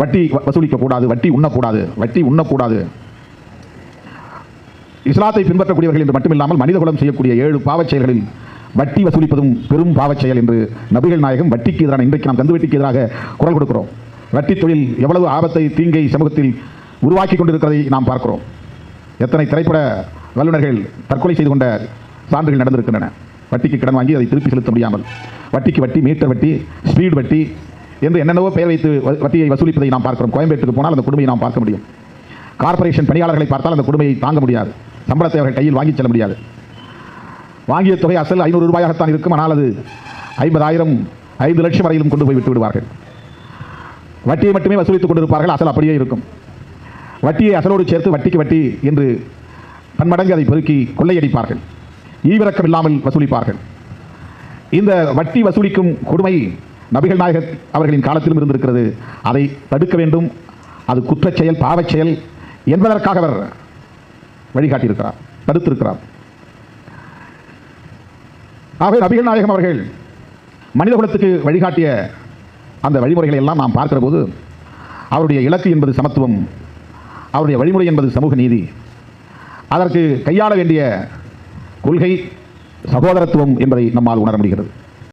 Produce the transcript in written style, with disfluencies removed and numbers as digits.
வட்டி வசூலிக்கக்கூடாது, வட்டி உண்ணக்கூடாது. இஸ்லாத்தை பின்பற்றக்கூடியவர்கள் என்று மட்டுமில்லாமல் மனிதகுலம் செய்யக்கூடிய 7 பாவச் செயல்களில் வட்டி வசூலிப்பதும் பெரும் பாவச் செயல் என்று நபிகள் நாயகம் வட்டிக்கு எதிரான, இன்றைக்கு நாம் கந்து வட்டிக்கு எதிராக குரல் கொடுக்கிறோம். வட்டி தொழில் எவ்வளவு ஆபத்தை, தீங்கை சமூகத்தில் உருவாக்கி கொண்டிருக்கிறதை நாம் பார்க்கிறோம். எத்தனை திரைப்பட வல்லுநர்கள் தற்கொலை செய்து கொண்ட சான்றுகள் நடந்திருக்கின்றன. வட்டிக்கு கடன் வாங்கி அதை திருப்பி செலுத்த முடியாமல், வட்டிக்கு வட்டி, மீட்டர் வட்டி, ஸ்பீடு வட்டி என்று என்னென்னவோ பெயர் வைத்து வட்டியை வசூலிப்பதை நாம் பார்க்கிறோம். கோயம்பேட்டுக்கு போனால் அந்த கொடுமையை நாம் பார்க்க முடியும். கார்ப்பரேஷன் பணியாளர்களை பார்த்தால் அந்த கொடுமையை தாங்க முடியாது. சம்பளத்தை அவர்கள் கையில் வாங்கி செல்ல முடியாது. வாங்கிய தொகை அசல் 500 ரூபாயாகத்தான் இருக்கும். ஆனால் அது 50,000, 5 லட்சம் வரையிலும் கொண்டு போய் விட்டு விடுவார்கள். வட்டியை மட்டுமே வசூலித்துக் கொண்டிருப்பார்கள். அசல் அப்படியே இருக்கும். வட்டியை அசலோடு சேர்த்து வட்டிக்கு வட்டி என்று பன்மடங்கு அதை பெருக்கி கொள்ளையடிப்பார்கள். ஈவிரக்கம் இல்லாமல் வசூலிப்பார்கள். இந்த வட்டி வசூலிக்கும் கொடுமை நபிகள் நாயகம் அவர்களின் காலத்திலும் இருந்திருக்கிறது. அதை தடுக்க வேண்டும். அது குற்றச் செயல், பாவச் செயல் என்பதற்காக அவர் வழிகாட்டியிருக்கிறார், தடுத்திருக்கிறார். ஆகவே நபிகள் நாயகம் அவர்கள் மனிதகுலத்துக்கு வழிகாட்டிய அந்த வழிமுறைகளை எல்லாம் நாம் பார்க்கிற போது அவருடைய இலக்கு என்பது சமத்துவம், அவருடைய வழிமுறை என்பது சமூக நீதி, அதற்கு கையாள வேண்டிய கொள்கை சகோதரத்துவம் என்பதை நம்மால் உணர முடிகிறது.